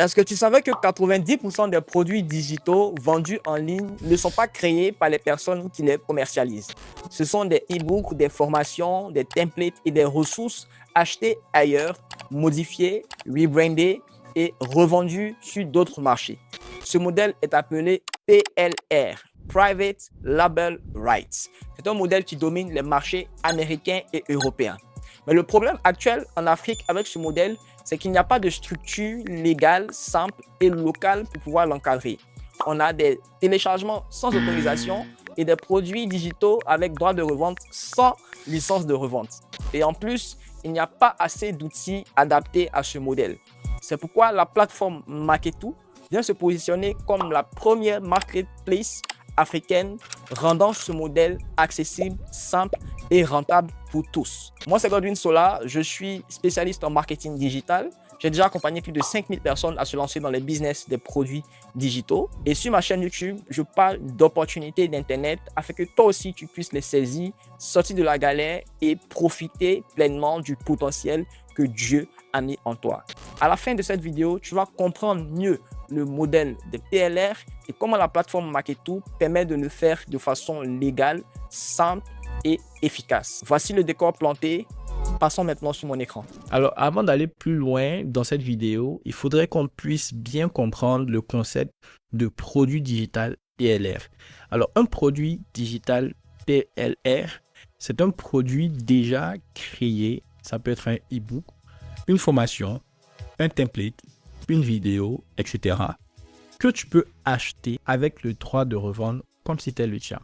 Est-ce que tu savais que 90% des produits digitaux vendus en ligne ne sont pas créés par les personnes qui les commercialisent? Ce sont des e-books, des formations, des templates et des ressources achetées ailleurs, modifiées, rebrandées et revendues sur d'autres marchés. Ce modèle est appelé PLR, Private Label Rights. C'est un modèle qui domine les marchés américains et européens. Mais le problème actuel en Afrique avec ce modèle, c'est qu'il n'y a pas de structure légale, simple et locale pour pouvoir l'encadrer. On a des téléchargements sans autorisation et des produits digitaux avec droit de revente sans licence de revente. Et en plus, il n'y a pas assez d'outils adaptés à ce modèle. C'est pourquoi la plateforme Marketo vient se positionner comme la première marketplace africaine, rendant ce modèle accessible, simple et rentable pour tous. Moi, c'est Godwin Sola, je suis spécialiste en marketing digital. J'ai déjà accompagné plus de 5000 personnes à se lancer dans les business des produits digitaux. Et sur ma chaîne YouTube, je parle d'opportunités d'Internet afin que toi aussi, tu puisses les saisir, sortir de la galère et profiter pleinement du potentiel que Dieu a mis en toi. À la fin de cette vidéo, tu vas comprendre mieux le modèle de PLR et comment la plateforme Marketo permet de le faire de façon légale, simple et efficace. Voici le décor planté. Passons maintenant sur mon écran. Alors, avant d'aller plus loin dans cette vidéo, il faudrait qu'on puisse bien comprendre le concept de produit digital PLR. Alors, un produit digital PLR, c'est un produit déjà créé. Ça peut être un e-book, une formation, un template, une vidéo, etc. que tu peux acheter avec le droit de revendre comme si c'était le tien.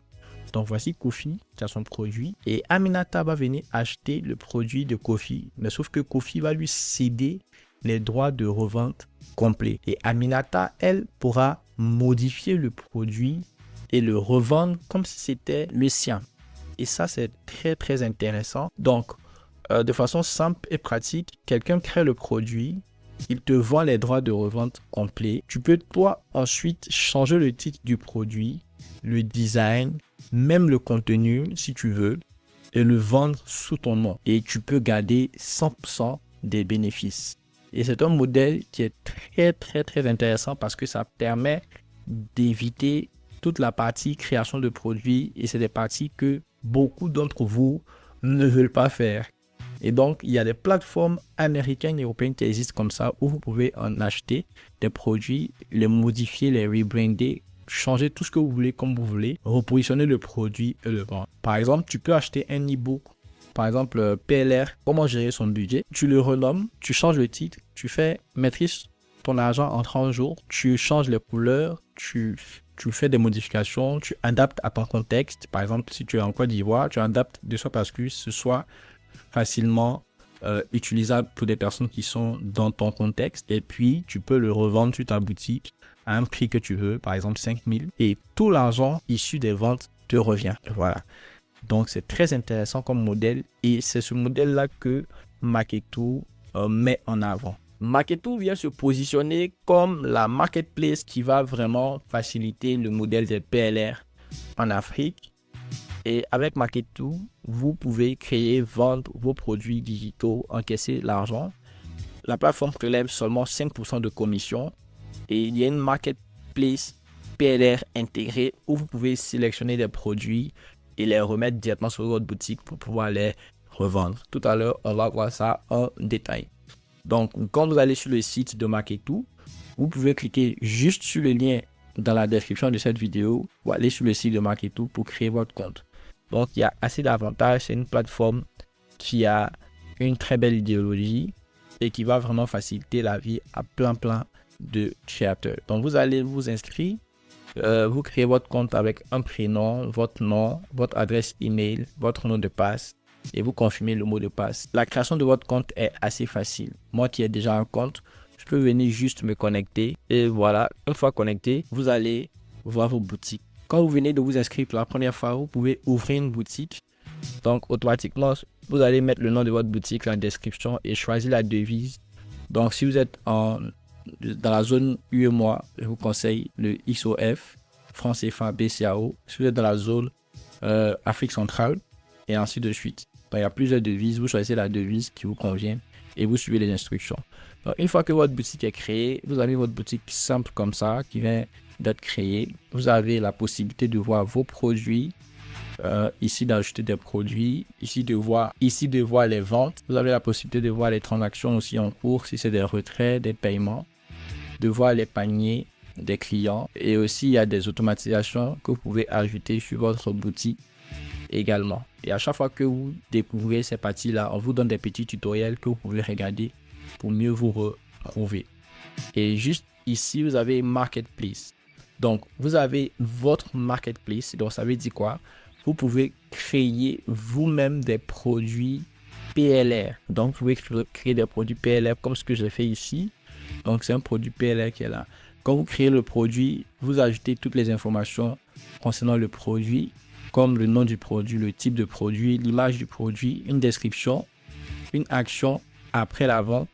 Donc voici Kofi qui a son produit et Aminata va venir acheter le produit de Kofi, mais sauf que Kofi va lui céder les droits de revente complets et Aminata, elle, pourra modifier le produit et le revendre comme si c'était le sien. Et ça, c'est très intéressant. Donc, de façon simple et pratique, quelqu'un crée le produit, il te vend les droits de revente complets. Tu peux toi ensuite changer le titre du produit, le design, même le contenu si tu veux et le vendre sous ton nom. Et tu peux garder 100% des bénéfices. Et c'est un modèle qui est très intéressant parce que ça permet d'éviter toute la partie création de produits et c'est des parties que beaucoup d'entre vous ne veulent pas faire. Et donc, il y a des plateformes américaines et européennes qui existent comme ça où vous pouvez en acheter des produits, les modifier, les rebrander, changer tout ce que vous voulez comme vous voulez, repositionner le produit et le vendre. Par exemple, tu peux acheter un e-book, par exemple PLR, comment gérer son budget. Tu le renommes, tu changes le titre, tu fais maîtrise ton argent en 30 jours, tu changes les couleurs, tu fais des modifications, tu adaptes à ton contexte. Par exemple, si tu es en Côte d'Ivoire, tu adaptes de sorte à ce que ce soit facilement utilisable pour des personnes qui sont dans ton contexte et puis tu peux le revendre sur ta boutique à un prix que tu veux, par exemple 5000 et tout l'argent issu des ventes te revient. Voilà. Donc c'est très intéressant comme modèle et c'est ce modèle là que Marketo met en avant. Marketo vient se positionner comme la marketplace qui va vraiment faciliter le modèle des PLR en Afrique. Et avec Marketo, vous pouvez créer, vendre vos produits digitaux, encaisser l'argent. La plateforme prélève seulement 5% de commission et il y a une marketplace PLR intégrée où vous pouvez sélectionner des produits et les remettre directement sur votre boutique pour pouvoir les revendre. Tout à l'heure, on va voir ça en détail. Donc, quand vous allez sur le site de Marketo, vous pouvez cliquer juste sur le lien dans la description de cette vidéo ou aller sur le site de Marketo pour créer votre compte. Donc, il y a assez d'avantages. C'est une plateforme qui a une très belle idéologie et qui va vraiment faciliter la vie à plein de créateurs. Donc, vous allez vous inscrire, vous créez votre compte avec un prénom, votre nom, votre adresse email, votre mot de passe et vous confirmez le mot de passe. La création de votre compte est assez facile. Moi qui ai déjà un compte, je peux venir juste me connecter et voilà, une fois connecté, vous allez voir vos boutiques. Quand vous venez de vous inscrire pour la première fois, vous pouvez ouvrir une boutique. Donc, automatiquement, vous allez mettre le nom de votre boutique dans la description et choisir la devise. Donc, si vous êtes dans la zone UEMOA, je vous conseille le XOF, franc CFA, BCAO. Si vous êtes dans la zone Afrique centrale et ainsi de suite. Donc, il y a plusieurs devises. Vous choisissez la devise qui vous convient et vous suivez les instructions. Donc, une fois que votre boutique est créée, vous avez votre boutique simple comme ça qui vient d'être créée. Vous avez la possibilité de voir vos produits. Ici d'ajouter des produits, ici de voir les ventes. Vous avez la possibilité de voir les transactions aussi en cours, si c'est des retraits, des paiements, de voir les paniers des clients, et aussi il y a des automatisations que vous pouvez ajouter sur votre boutique également. Et à chaque fois que vous découvrez ces parties-là, on vous donne des petits tutoriels que vous pouvez regarder pour mieux vous retrouver. Et juste ici, vous avez Marketplace. Donc, vous avez votre Marketplace. Donc, ça veut dire quoi? Vous pouvez créer vous-même des produits PLR. Donc, vous pouvez créer des produits PLR comme ce que j'ai fait ici. Donc, c'est un produit PLR qui est là. Quand vous créez le produit, vous ajoutez toutes les informations concernant le produit, comme le nom du produit, le type de produit, l'image du produit, une description, une action après la vente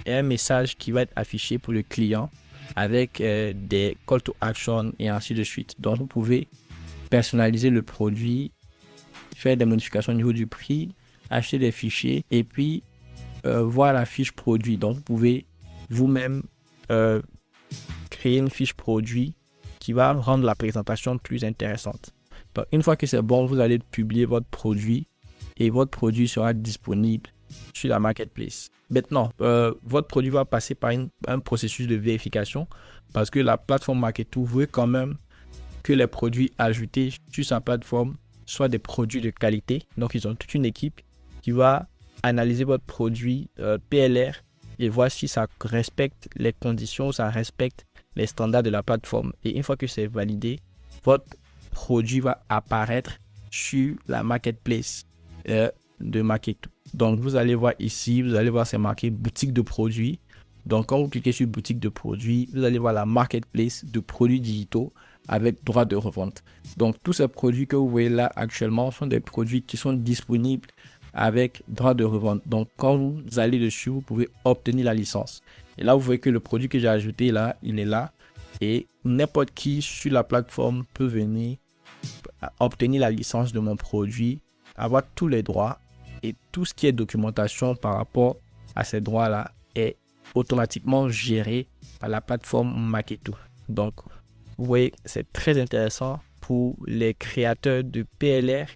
et un message qui va être affiché pour le client avec des call to action et ainsi de suite. Donc, vous pouvez personnaliser le produit, faire des modifications au niveau du prix, acheter des fichiers et puis voir la fiche produit. Donc, vous pouvez vous-même créer une fiche produit qui va rendre la présentation plus intéressante. Donc, une fois que c'est bon, vous allez publier votre produit et votre produit sera disponible sur la marketplace. Maintenant, votre produit va passer par un processus de vérification parce que la plateforme Marketo veut quand même que les produits ajoutés sur sa plateforme soient des produits de qualité. Donc, ils ont toute une équipe qui va analyser votre produit PLR et voir si ça respecte les conditions, ça respecte les standards de la plateforme. Et une fois que c'est validé, votre produit va apparaître sur la marketplace de Marketo. Donc, vous allez voir ici, vous allez voir c'est marqué boutique de produits. Donc, quand vous cliquez sur boutique de produits, vous allez voir la marketplace de produits digitaux avec droit de revente. Donc, tous ces produits que vous voyez là actuellement sont des produits qui sont disponibles avec droit de revente. Donc, quand vous allez dessus, vous pouvez obtenir la licence. Et là, vous voyez que le produit que j'ai ajouté là, il est là. Et n'importe qui sur la plateforme peut venir obtenir la licence de mon produit, avoir tous les droits et tout ce qui est documentation par rapport à ces droits-là est automatiquement géré par la plateforme Marketo. Donc, vous voyez, c'est très intéressant pour les créateurs de PLR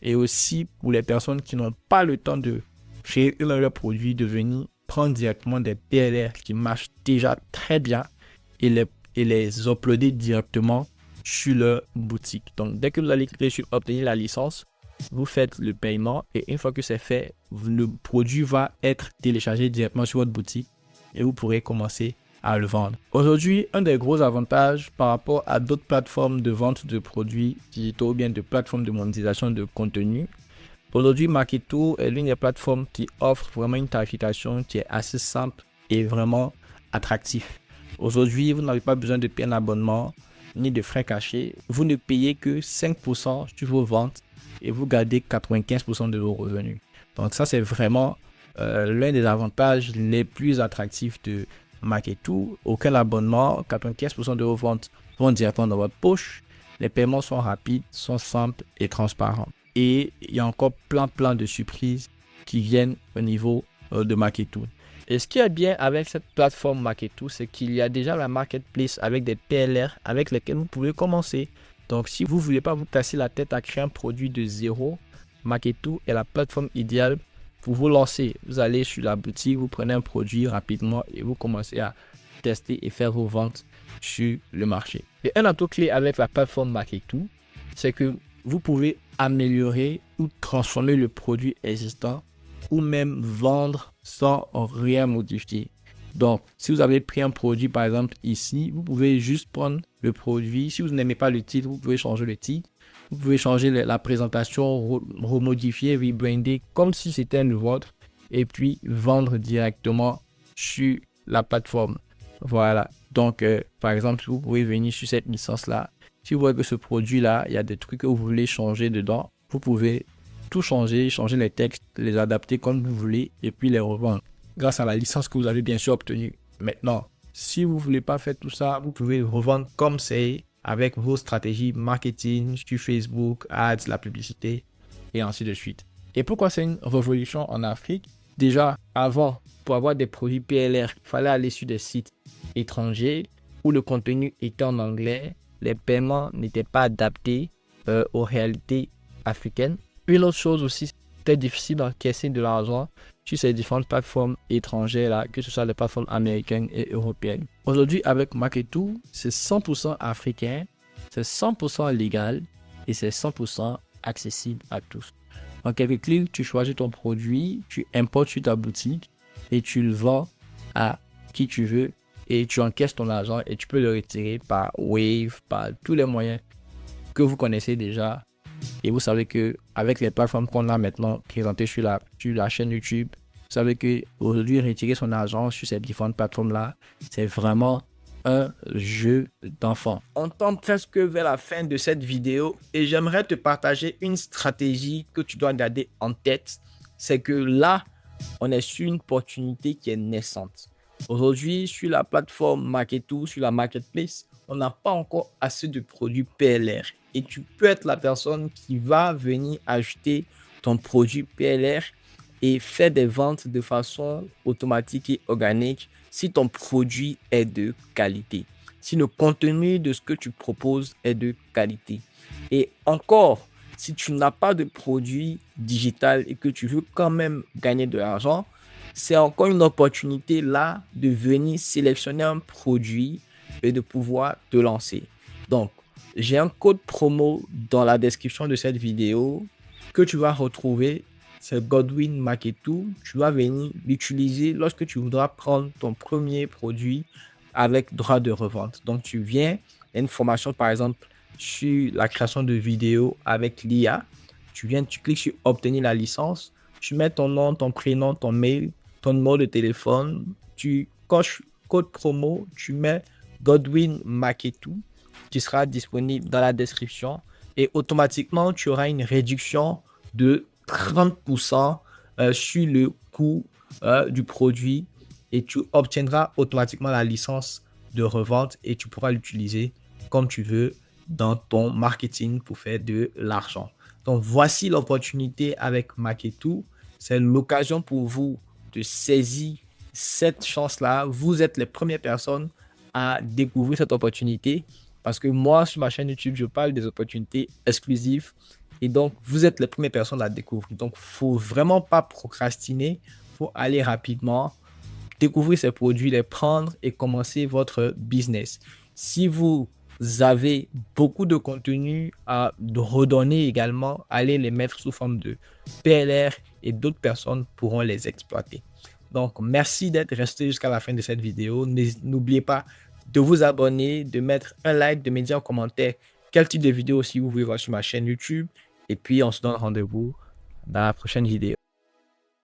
et aussi pour les personnes qui n'ont pas le temps de créer leur produit, de venir prendre directement des PLR qui marchent déjà très bien et les uploader directement sur leur boutique. Donc, dès que vous allez cliquer sur obtenir la licence, vous faites le paiement et une fois que c'est fait, le produit va être téléchargé directement sur votre boutique et vous pourrez commencer à le vendre. Aujourd'hui, un des gros avantages par rapport à d'autres plateformes de vente de produits digitaux ou bien de plateformes de monétisation de contenu, aujourd'hui, Marketo est l'une des plateformes qui offre vraiment une tarification qui est assez simple et vraiment attractive. Aujourd'hui, vous n'avez pas besoin de payer un abonnement ni de frais cachés. Vous ne payez que 5% sur vos ventes et vous gardez 95% de vos revenus. Donc ça, c'est vraiment l'un des avantages les plus attractifs de Marketo. Aucun abonnement, 95% de vos ventes vont directement dans votre poche. Les paiements sont rapides, sont simples et transparents. Et il y a encore plein de surprises qui viennent au niveau de Marketo. Et ce qui est bien avec cette plateforme Marketo, c'est qu'il y a déjà la marketplace avec des PLR avec lesquels vous pouvez commencer. Donc, si vous ne voulez pas vous casser la tête à créer un produit de zéro, Marketo est la plateforme idéale pour vous lancer. Vous allez sur la boutique, vous prenez un produit rapidement et vous commencez à tester et faire vos ventes sur le marché. Et un atout clé avec la plateforme Marketo, c'est que vous pouvez améliorer ou transformer le produit existant ou même vendre sans rien modifier. Donc, si vous avez pris un produit, par exemple, ici, vous pouvez juste prendre le produit. Si vous n'aimez pas le titre, vous pouvez changer le titre. Vous pouvez changer la présentation, remodifier, rebrander comme si c'était un vôtre et puis vendre directement sur la plateforme. Voilà. Donc, par exemple, vous pouvez venir sur cette licence-là. Si vous voyez que ce produit-là, il y a des trucs que vous voulez changer dedans, vous pouvez tout changer les textes, les adapter comme vous voulez et puis les revendre grâce à la licence que vous avez bien sûr obtenue. Maintenant, si vous ne voulez pas faire tout ça, vous pouvez revendre comme c'est avec vos stratégies marketing sur Facebook, ads, la publicité et ainsi de suite. Et pourquoi c'est une révolution en Afrique? Déjà, avant, pour avoir des produits PLR, il fallait aller sur des sites étrangers où le contenu était en anglais, les paiements n'étaient pas adaptés aux réalités africaines. Une autre chose aussi, c'était difficile d'encaisser de l'argent sur ces différentes plateformes étrangères, là, que ce soit les plateformes américaines et européennes. Aujourd'hui, avec Marketo, c'est 100% africain, c'est 100% légal et c'est 100% accessible à tous. En quelques clics, tu choisis ton produit, tu importes sur ta boutique et tu le vends à qui tu veux et tu encaisses ton argent et tu peux le retirer par Wave, par tous les moyens que vous connaissez déjà. Et vous savez que avec les plateformes qu'on a maintenant présentées sur la chaîne YouTube, vous savez que aujourd'hui retirer son argent sur ces différentes plateformes-là, c'est vraiment un jeu d'enfant. On tend presque vers la fin de cette vidéo et j'aimerais te partager une stratégie que tu dois garder en tête. C'est que là, on est sur une opportunité qui est naissante. Aujourd'hui, sur la plateforme Marketo, sur la marketplace, on n'a pas encore assez de produits PLR. Et tu peux être la personne qui va venir acheter ton produit PLR et faire des ventes de façon automatique et organique si ton produit est de qualité, si le contenu de ce que tu proposes est de qualité. Et encore, si tu n'as pas de produit digital et que tu veux quand même gagner de l'argent, c'est encore une opportunité là de venir sélectionner un produit et de pouvoir te lancer. Donc, j'ai un code promo dans la description de cette vidéo que tu vas retrouver. C'est Godwin Marketo. Tu vas venir l'utiliser lorsque tu voudras prendre ton premier produit avec droit de revente. Donc, tu viens, une formation par exemple sur la création de vidéos avec l'IA. Tu cliques sur obtenir la licence. Tu mets ton nom, ton prénom, ton mail, ton numéro de téléphone. Tu coches code promo. Tu mets Godwin Marketo qui sera disponible dans la description et automatiquement, tu auras une réduction de 30% sur le coût du produit et tu obtiendras automatiquement la licence de revente et tu pourras l'utiliser comme tu veux dans ton marketing pour faire de l'argent. Donc, voici l'opportunité avec Marketo. C'est l'occasion pour vous de saisir cette chance-là. Vous êtes les premières personnes à découvrir cette opportunité parce que moi, sur ma chaîne YouTube, je parle des opportunités exclusives. Et donc, vous êtes les premières personnes à découvrir. Donc, il ne faut vraiment pas procrastiner. Il faut aller rapidement, découvrir ces produits, les prendre et commencer votre business. Si vous avez beaucoup de contenu à redonner également, allez les mettre sous forme de PLR et d'autres personnes pourront les exploiter. Donc, merci d'être resté jusqu'à la fin de cette vidéo. N'oubliez pas de vous abonner, de mettre un like, de me dire en commentaire quel type de vidéo aussi vous voulez voir sur ma chaîne YouTube. Et puis, on se donne rendez-vous dans la prochaine vidéo.